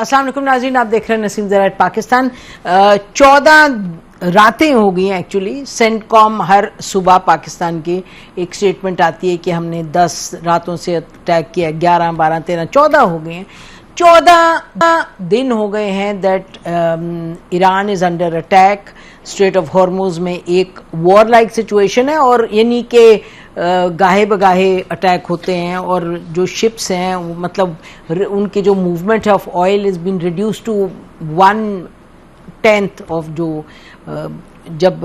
अस्सलाम वालेकुम नाज़रीन, आप देख रहे हैं नसीम ज़राइट पाकिस्तान। 14 रातें हो गई हैं एक्चुअली। सेंटकॉम हर सुबह पाकिस्तान की एक स्टेटमेंट आती है कि हमने 10 रातों से अटैक किया, 11, 12, 13, 14 हो गए हैं। 14 दिन हो गए हैं that Iran is under attack. Straight of Hormuz में एक वॉर लाइक सिचुएशन है और यानी कि गाहे बगाहे अटैक होते हैं और जो शिप्स हैं मतलब उनके जो movement of oil is been reduce to 1/10 of जो जब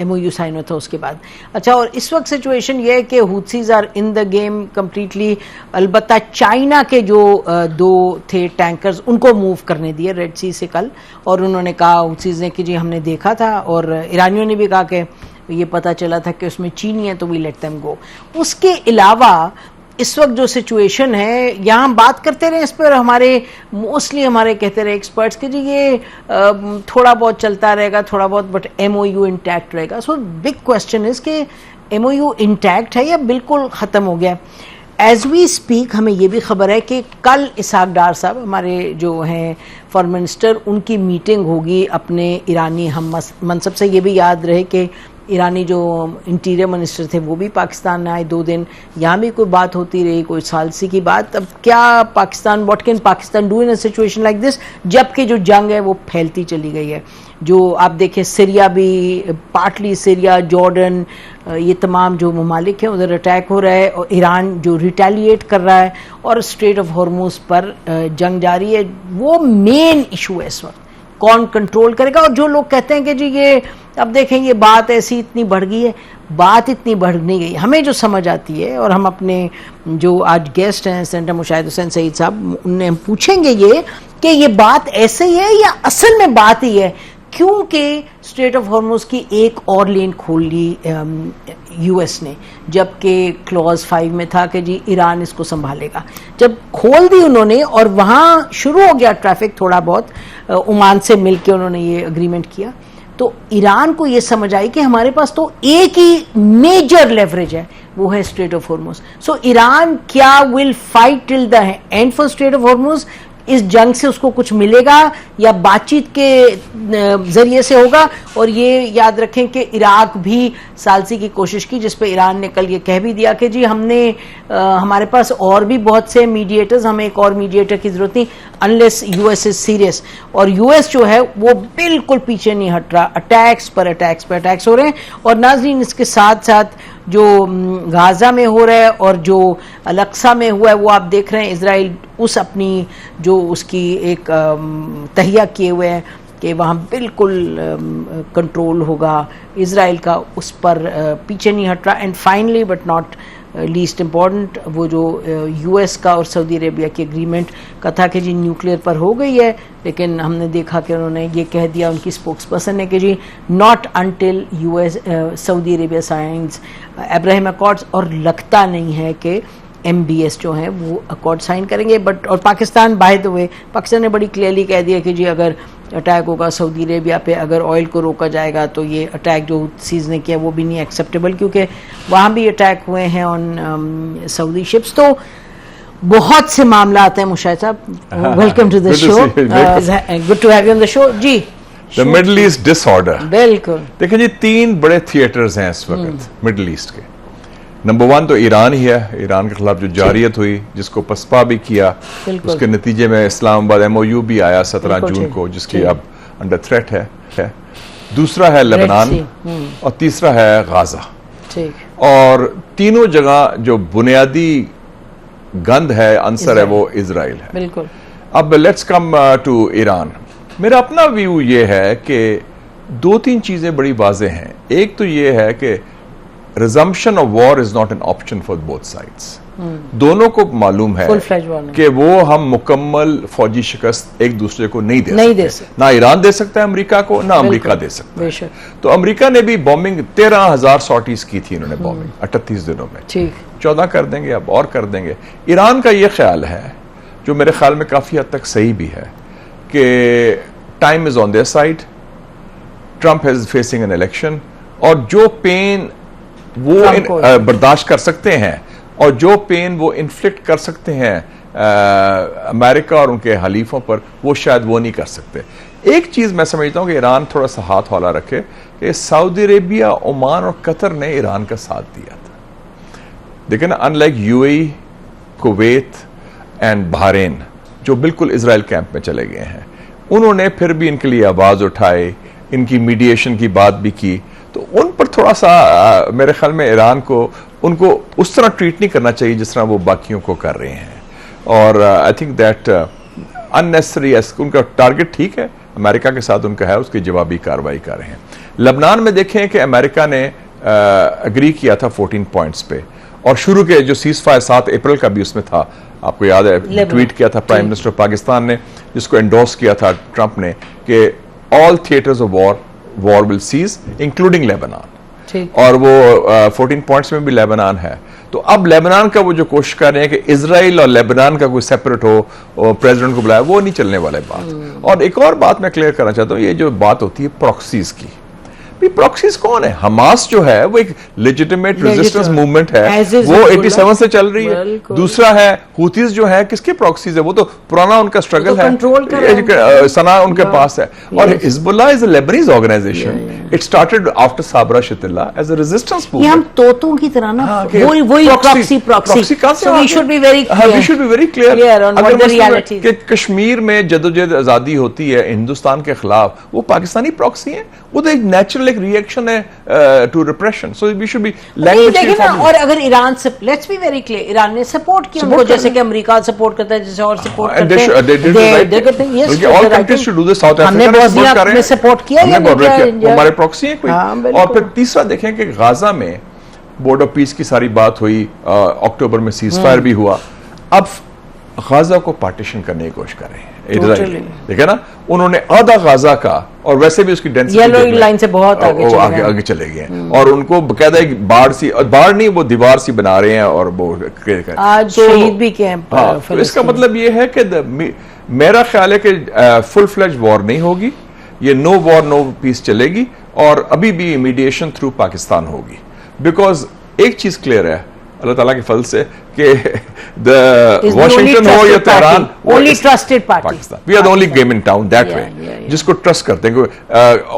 MOU साइन हुआ था उसके बाद। अच्छा, और इस वक्त सिचुएशन ये है कि Houthis are in the game completely. अलबत्ता चाइना के जो 2 थे टैंकर्स उनको मूव करने दिए रेड सी से कल, और उन्होंने कहा हुथीज ने कि जी हमने देखा था, और ईरानियों ने भी कहा कि ये पता चला था कि उसमें चीनी है तो वी लेट देम गो। उसके अलावा इस वक्त जो सिचुएशन है यहाँ हम बात करते रहे इस पर, हमारे मोस्टली हमारे कहते रहे एक्सपर्ट्स कि जी ये थोड़ा बहुत चलता रहेगा, थोड़ा बहुत, बट MOU इंटैक्ट रहेगा। सो बिग क्वेश्चन इज कि MOU इंटैक्ट है या बिल्कुल ख़त्म हो गया। एज वी स्पीक हमें ये भी खबर है कि कल इसहाक डार साहब हमारे जो हैं फॉरेन मिनिस्टर, उनकी मीटिंग होगी अपने ईरानी हम मनसब से। ये भी याद रहे कि ईरानी जो इंटीरियर मिनिस्टर थे वो भी पाकिस्तान में आए 2 दिन, यहाँ भी कोई बात होती रही, कोई सालसी की बात। अब क्या Pakistan, what can Pakistan do in a situation like this, जबकि जो जंग है वो फैलती चली गई है। जो आप देखें सीरिया भी, पार्टली सीरिया, जॉर्डन, ये तमाम जो ममालिक हैं उधर अटैक हो रहा है और ईरान जो रिटेलिएट कर रहा है और स्ट्रेट ऑफ हॉर्मुज पर जंग जारी है। वो मेन इशू है इस वक्त, कौन कंट्रोल करेगा। और जो लोग कहते हैं कि जी ये अब देखें ये बात ऐसी इतनी बढ़ गई है, बात इतनी बढ़ नहीं गई। हमें जो समझ आती है, और हम अपने जो आज गेस्ट हैं सेनेटर मुशाहिद हुसैन सईद साहब, उनने हम पूछेंगे ये कि ये बात ऐसे ही है या असल में बात ही है, क्योंकि स्ट्रेट ऑफ हॉर्मुज की एक और लेन खोल ली US ने, जबकि क्लॉज 5 में था कि जी ईरान इसको संभालेगा। जब खोल दी उन्होंने और वहां शुरू हो गया ट्रैफिक थोड़ा बहुत, ओमान से मिलकर उन्होंने ये अग्रीमेंट किया, तो ईरान को ये समझ आई कि हमारे पास तो एक ही मेजर लेवरेज है, वो है strait of Hormuz. So Iran क्या will fight till the end for strait of Hormuz? इस जंग से उसको कुछ मिलेगा या बातचीत के जरिए से होगा? और ये याद रखें कि इराक भी सालसी की कोशिश की, जिस पे ईरान ने कल ये कह भी दिया कि जी हमने हमारे पास और भी बहुत से मीडिएटर्स, हमें एक और मीडिएटर की जरूरत नहीं अनलेस US इज सीरियस। और US जो है वो बिल्कुल पीछे नहीं हट रहा, अटैक्स पर अटैक्स हो रहे हैं। और नाज़रीन, इसके साथ साथ जो गाजा में हो रहा है और जो अल-अक्सा में हुआ है वो आप देख रहे हैं। इजराइल उस अपनी जो उसकी एक तहिया किए हुए हैं कि वहाँ बिल्कुल कंट्रोल होगा इजराइल का, उस पर पीछे नहीं हट रहा। And finally but not least important, वो जो US का और सऊदी अरेबिया की एग्रीमेंट का था कि जी न्यूक्लियर पर हो गई है, लेकिन हमने देखा कि उन्होंने ये कह दिया, उनकी स्पोक्स पर्सन ने, कि जी not until US Saudi Arabia signs Abraham accords, और लगता नहीं है कि MBS जो है वो अकॉर्ड साइन करेंगे। बट और Pakistan, by the way, Pakistan ने बड़ी क्लियरली कह दिया कि जी अगर अटैक होगा सऊदी अरेबिया पे, अगर ऑयल को रोका जाएगा तो ये अटैक जो हुथीज ने किया वो भी नहीं एक्सेप्टेबल, क्योंकि वहाँ भी अटैक हुए हैं ऑन सऊदी शिप्स। तो बहुत से मामला आते हैं। Mushahid sahab, welcome to the show, good to have you on the show. जी, द मिडल ईस्ट डिसऑर्डर, बिल्कुल। देखिए जी 3 बड़े थिएटर्स हैं इस वक्त मिडल ईस्ट के। नंबर 1 तो ईरान ही है। ईरान के खिलाफ जो जारियत हुई, जिसको पसपा भी किया, उसके नतीजे में इस्लामाबाद MOU भी आया 17 जून को, जिसकी अब अंडर थ्रेट है। दूसरा है लेबनान और तीसरा है गाजा। और तीनों जगह जो बुनियादी गंद है, अंसर है, वो इजराइल है। बिल्कुल। अब लेट्स कम टू ईरान। मेरा अपना व्यू ये है कि 2-3 चीजें बड़ी वाज़ेह हैं। एक तो ये है कि resumption of war is not an option for both sides. दोनों को मालूम है कि वो हम मुकम्मल फौजी शिकस्त एक दूसरे को नहीं दे सकते। ना ईरान दे सकता है अमेरिका को, ना अमेरिका दे सकता है। तो अमेरिका ने भी बॉम्बिंग 13,000 सॉर्टीज की थी इन्होंने बॉम्बिंग 38 दिनों में। 14 कर देंगे, अब और कर देंगे। ईरान का ये ख्याल है, जो मेरे ख्याल में काफी हद तक सही भी है, कि time is on their side, Trump is facing an election, और जो पेन वो बर्दाश्त कर सकते हैं और जो पेन वो इन्फ्लिक्ट कर सकते हैं अमेरिका और उनके हलीफों पर, वो शायद वो नहीं कर सकते। एक चीज मैं समझता हूं कि ईरान थोड़ा सा हाथ हौला रखे कि सऊदी अरेबिया, ओमान और कतर ने ईरान का साथ दिया था। देखिए ना, unlike UAE, Kuwait and Bahrain जो बिल्कुल इजराइल कैंप में चले गए हैं, उन्होंने फिर भी इनके लिए आवाज उठाई, इनकी मीडिएशन की बात भी की। तो उन पर थोड़ा सा मेरे ख्याल में ईरान को, उनको उस तरह ट्रीट नहीं करना चाहिए जिस तरह वो बाकियों को कर रहे हैं। और आई थिंक दैट अननेसेसरी, उनका टारगेट ठीक है, अमेरिका के साथ उनका है, उसकी जवाबी कार्रवाई कर रहे हैं। लबनान में देखें कि अमेरिका ने अग्री किया था 14 पॉइंट्स पे, और शुरू के जो सीज फायर 7 अप्रैल का भी उसमें था, आपको याद है, ट्वीट किया था प्राइम मिनिस्टर पाकिस्तान ने, जिसको एंडोर्स किया था ट्रंप ने कि all theatres of war will cease including Lebanon, और वो 14 पॉइंट्स में भी लेबनान है। तो अब लेबनान का वो जो कोशिश कर रहे हैं कि इजराइल और लेबनान का कोई सेपरेट हो और प्रेसिडेंट को बुलाया, वो नहीं चलने वाले बात। और एक और बात मैं क्लियर करना चाहता हूँ, ये जो बात होती है प्रॉक्सीज की, प्रॉक्सीज कौन है? हमास जो है वो एक लेजिटिमेट रेजिस्टेंस मूवमेंट है, वो 87 से चल रही है। दूसरा है हुतीज जो है, किसके प्रॉक्सीज है? वो तो पुराना उनका स्ट्रगल है, सना उनके पास है। और Hezbollah is a Lebanese organization, it started after Sabra Shatila as a resistance movement. हम तोतों की तरह ना, वही proxy we should be very clear on what the reality is. Kashmir में जदोजहद आजादी होती है हिंदुस्तान के खिलाफ, वो पाकिस्तानी प्रॉक्सी है, वो तो एक नेचुरल एक रिएक्शन है to repression. So we should be language. और अगर ईरान से, let's be very clear, Iran ने सपोर्ट किया उनको, जैसे कि अमेरिका सपोर्ट करता है, जैसे और सपोर्ट करते हैं, all countries should do this. South Africa ने सपोर्ट किया, हमारे प्रॉक्सी है कोई। और फिर तीसरा देखें कि गाजा में बोर्ड ऑफ पीस की सारी बात हुई, अक्टूबर में सीज फायर भी हुआ, अब गाजा को पार्टीशन करने की कोशिश कर रहे हैं। देखा ना, उन्होंने आधा गाजा का, और वैसे भी उसकी डेंसिटी येलो लाइन से बहुत आगे चले गए, और उनको बकायदा एक बाढ़ सी, और बाढ़ नहीं, वो दीवार सी बना रहे हैं, और वो आज शहीद भी किए हैं। तो इसका मतलब ये है कि मेरा ख्याल है कि फुल फ्लेज वॉर नहीं होगी, ये नो वॉर नो पीस चलेगी, और अभी भी मीडिएशन थ्रू पाकिस्तान होगी। बिकॉज एक चीज क्लियर है अल्लाह ताला के फल से कि वॉशिंगटन हो या Tehran, only trusted Pakistan, we are the only game in town that way, जिसको ट्रस्ट करते हैं।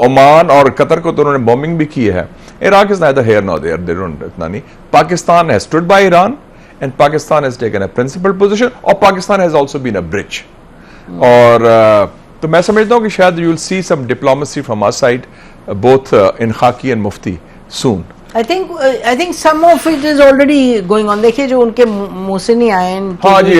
ओमान और कतर को तो उन्होंने बॉम्बिंग भी की है। Iraq is neither here nor there, they don't, इतना नहीं। Pakistan has stood by Iran and Pakistan has taken a principle position, और Pakistan has also been a bridge. और तो मैं समझता हूं कि शायद you will see some diplomacy from our side, both in khaki and mufti soon. I think some of it is already going on. देखिए जो उनके मुंह से नहीं आए, हाँ जी,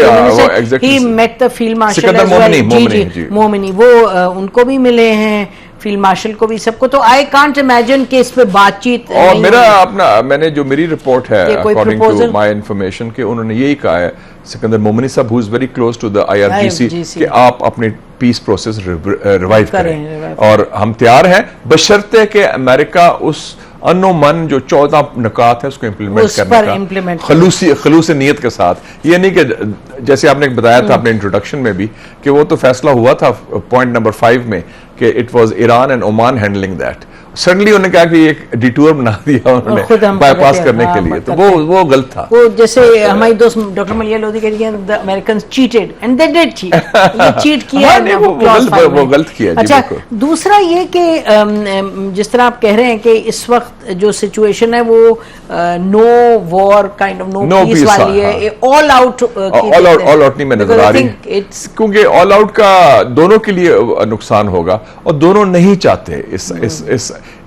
he met the field marshal as well, जी मोमिनी, वो उनको भी मिले हैं, फील्ड मार्शल को भी, सबको। तो आई कांट इमेजिन कि इस पे बातचीत। और मेरा अपना, मैंने जो मेरी रिपोर्ट है अकॉर्डिंग टू माय इंफॉर्मेशन, कि उन्होंने यही कहा है Sikandar Momini sahab, who is very close to the IRGC, कि आप अपनी पीस प्रोसेस रिवाइव करें, और हम तैयार हैं बशर्ते कि अमेरिका उस अन्नो मन जो 14 नुकात है उसको इम्प्लीमेंट करने का खलूस नीयत के साथ। ये नहीं कि जैसे आपने बताया था अपने इंट्रोडक्शन में भी कि वो तो फैसला हुआ था पॉइंट नंबर 5 में कि it was Iran and Oman handling that. Suddenly उन्होंने कहा कि एक डिटूर बना दिया उन्होंने बाईपास करने के लिए, तो वो गलत था। वो जैसे हमारी दोस्त डॉक्टर मलिया लोधी कह रही है, the Americans cheated and they did cheat, ये चीट किया, वो गलत किया। अच्छा, दूसरा ये कि जिस तरह आप कह रहे हैं कि इस वक्त जो सिचुएशन है वो no war kind of no peace वाली है, ऑल आउट नहीं मैं नजर आ रही, क्योंकि ऑल आउट का दोनों के लिए नुकसान होगा, और दोनों नहीं चाहते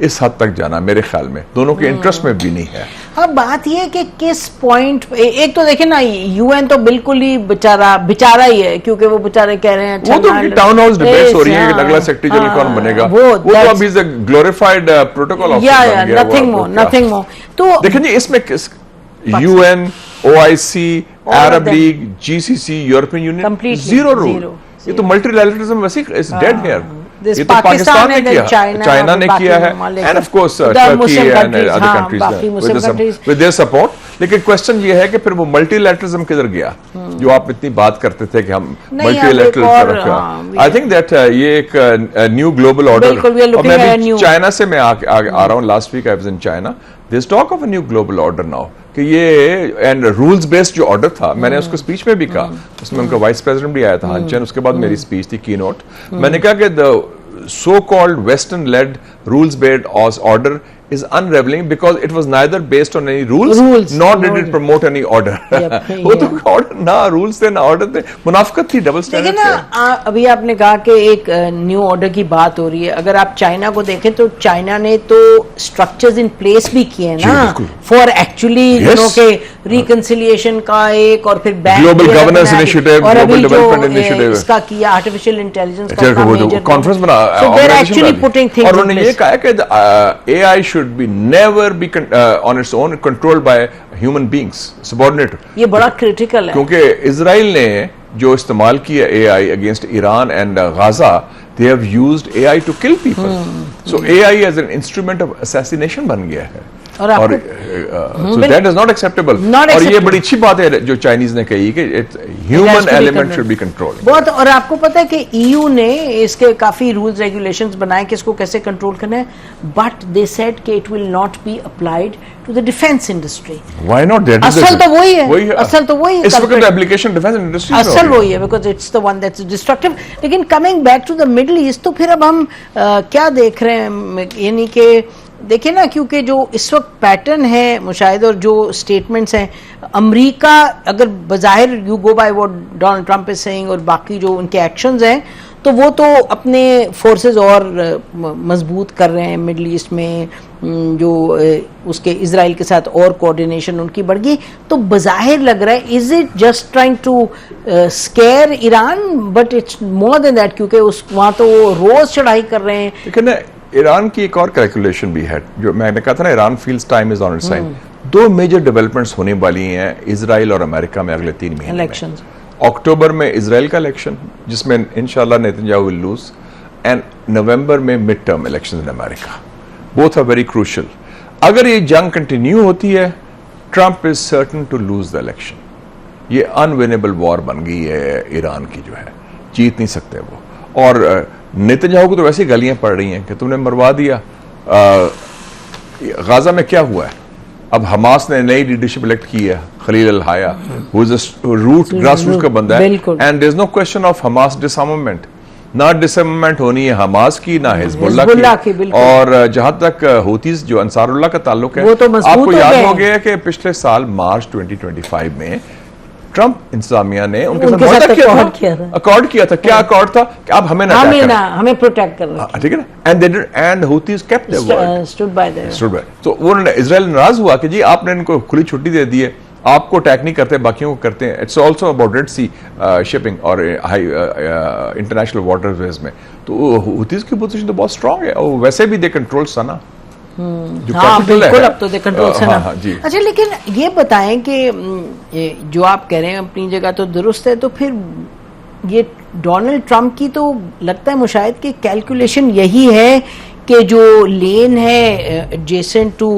इस हद तक जाना। मेरे ख्याल में दोनों के इंटरेस्ट में भी नहीं है। अब बात यह कि किस पॉइंट, एक तो देखे ना, यूएन तो बिल्कुल ही बेचारा ही है, क्योंकि वो बेचारे कह रहे हैं वो तो टाउन हाउस डिबेट्स हो रही है कि अगला सेक्रेटरी जनरल कौन बनेगा, वो तो अभी is a glorified protocol officer, nothing more. तो देखिए इसमें UN, OIC, Arab league, GCC, European union, zero rule. ये तो मल्टीलैटरलिज्म वैसे इज डेड हियर। ये तो पाकिस्तान ने किया, चाइना ने किया है, end of course Turkey and other countries with their support. लेकिन क्वेश्चन ये है कि फिर वो मल्टीलैटरलिज्म किधर गया जो आप इतनी बात करते थे कि हम मल्टीलैटरल तरफ। आई थिंक दैट ये एक न्यू ग्लोबल ऑर्डर, और मैं भी चाइना से मैं आ रहा हूँ, last week I was in China, there is talk of a new global order now कि ये एंड रूल्स बेस्ड जो ऑर्डर था, मैंने उसको स्पीच में भी कहा, उसमें उनका वाइस प्रेसिडेंट भी आया था हंचन, उसके बाद मेरी स्पीच थी की नोट, मैंने कहा कि the so called western led rules based order is unraveling because it was neither based on any rules nor did it promote any order. वो तो order ना rules थे ना order थे, मुनाफिकत थी, डबल स्टैंडर्ड थे। अभी आपने कहा कि एक न्यू ऑर्डर की बात हो रही है, अगर आप चाइना को देखें तो चाइना ने तो स्ट्रक्चर्स इन प्लेस भी किए हैं ना फॉर एक्चुअली के रिकंसिलिएशन का एक, और फिर global governance initiative, global development initiative इसका किया, आर्टिफिशियल इंटेलिजेंस का मेजर कॉन्फ्रेंस बना, और उन्होंने ये कहा कि AI should be never be on its own controlled by human beings, subordinate. ये बड़ा क्रिटिकल है, क्योंकि इजराइल ने जो इस्तेमाल किया AI against Iran and Gaza, they have used AI to kill people. So AI as an instrument of assassination बन गया है, और so that is not acceptable. और ये बड़ी अच्छी बात है जो चाइनीज ने कही कि human element should be controlled बहुत। और आपको पता है कि EU ने इसके काफी रूल्स रेगुलेशंस बनाए कि इसको कैसे कंट्रोल करना है, बट दे सेड कि it will not be applied to the defence industry. Why not? That is असल तो वही है, असल तो वही है, इस वक्त एप्लीकेशन डिफेंस इंडस्ट्री असल वही है, because it's the one that's destructive. लेकिन coming back to the middle east, तो फिर अब हम क्या देख रहे हैं, यानी कि देखिए ना, क्योंकि जो इस वक्त पैटर्न है मुशाहिद और जो स्टेटमेंट्स हैं, अमेरिका अगर बज़ाहिर you go by what Donald Trump is saying और बाकी जो उनके एक्शंस हैं, तो वो तो अपने फोर्सेस और मजबूत कर रहे हैं मिडल ईस्ट में, जो उसके इजराइल के साथ और कोऑर्डिनेशन उनकी बढ़ गई, तो बज़ाहिर लग रहा है is it just trying to scare Iran, but it's more than that, क्योंकि उस वहाँ तो वो रोज चढ़ाई कर रहे हैं। लेकिन ईरान की एक और कैलकुलेशन भी है, जो मैंने कहा था ना, Iran feels time is on it's side. दो मेजर डेवलपमेंट होने वाली हैं इजराइल और अमेरिका में अगले 3 महीने इलेक्शंस। अक्टूबर में इजराइल का इलेक्शन जिसमें इंशाल्लाह Netanyahu will lose, and November में mid term election in America. Both are very crucial. अगर ये जंग कंटिन्यू होती है, Trump is certain to lose the election. ये अनविनेबल वॉर बन गई है ईरान की, जो है जीत नहीं सकते वो। और नेतन्याहू को तो वैसे ही गालियां पड़ रही हैं कि तुमने मरवा दिया। गाजा में क्या हुआ है? अब हमास ने नई लीडरशिप इलेक्ट की है, Khalil al Haya, who is root grass root का बंदा है, and there is no question of Hamas disarmament. ना डिसआर्ममेंट होनी है हमास की, ना हिजबुल्लाह की। और जहां तक हूतीज जो अंसारुल्लाह का ताल्लुक है, तो आपको याद हो गया कि पिछले साल मार्च 2025 में ट्रंप इंतजामिया ने उनके साथ अकॉर्ड किया था। क्या अकॉर्ड था? कि आप हमें ना हमें प्रोटेक्ट करना, ठीक है ना, and Houthis kept their word, stood by there. तो वो इजराइल नाराज हुआ कि जी आपने इनको खुली छुट्टी दे दी है, आपको अटैक नहीं करते, बाकियों को करते हैं। It's also about Red Sea shipping और हाई इंटरनेशनल वाटरवेज में। तो हूतीज की पोजीशन तो बहुत स्ट्रांग है, और वैसे भी दे कंट्रोल सना, हाँ बिल्कुल, अब तो दे कंट्रोल से ना। अच्छा, लेकिन ये बताएं कि जो आप कह रहे हैं अपनी जगह तो दुरुस्त है, तो फिर ये डोनाल्ड ट्रंप की तो लगता है मुशाहिद की कैलकुलेशन यही है कि जो लेन है एडजेसेंट टू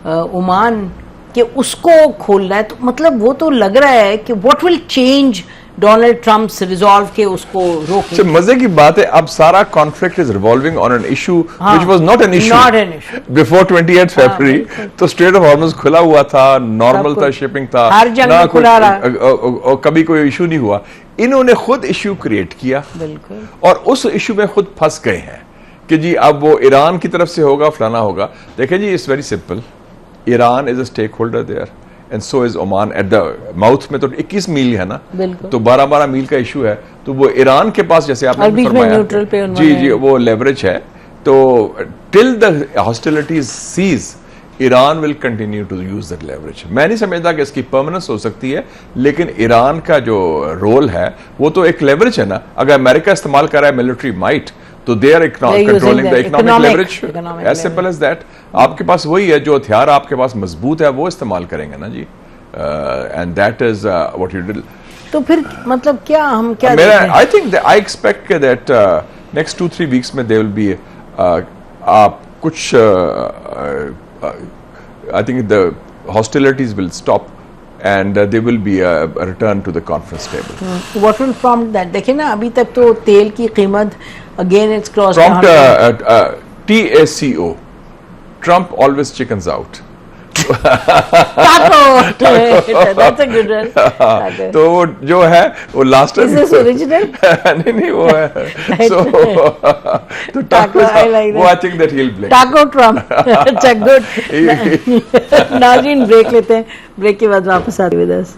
ओमान कि उसको खोलना है, तो मतलब वो तो लग रहा है कि what will change Donald Trump's resolve के उसको रोके। मजे की बात है, अब सारा conflict is revolving on an issue which was not an issue before 28 फरवरी। तो स्ट्रेट ऑफ हॉर्मुज खुला हुआ था, नॉर्मल था, शिपिंग था, हर जगह खुला रहा, और कभी कोई इशू नहीं हुआ। इन्होंने खुद इशू क्रिएट किया, बिल्कुल, और उस इशू में खुद फंस गए हैं कि जी अब वो ईरान की तरफ से होगा, फलाना होगा। देखें जी, it's very simple, Iran is a stakeholder there and so is Oman. At the mouth में तो 21 मील है ना, तो 12-12 मील का इशू है, तो वो ईरान के पास, जैसे आपने फरमाया, जी वो लेवरेज है। तो till the hostilities cease, Iran will continue to use that leverage. मैं नहीं समझता कि इसकी परमानेंस हो सकती है, लेकिन ईरान का जो रोल है वो तो एक लेवरेज है ना। अगर अमेरिका इस्तेमाल कर रहा है मिलिट्री माइट, तो they are controlling the economic leverage, as simple as that. आपके पास वही है, जो हथियार आपके पास मजबूत है वो इस्तेमाल करेंगे ना जी, and that is what you did. तो फिर मतलब क्या हम क्या I think I expect that next 2-3 weeks में दे विल बी कुछ I think the hostilities will stop and there will be a return to the conference table. What will prompt that? देखिए ना, अभी तक तो तेल की कीमत again it's crossed prompt TACO, Trump always chickens out. That's a good one. Taco. तो वो जो है वो लास्ट Is this original? नहीं वो है so तो Taco, I like वो I that. think that he'll play. Taco Trump. अच्छा, good. नाज़रीन ब्रेक लेते हैं, ब्रेक के बाद वापस आते हैं with us.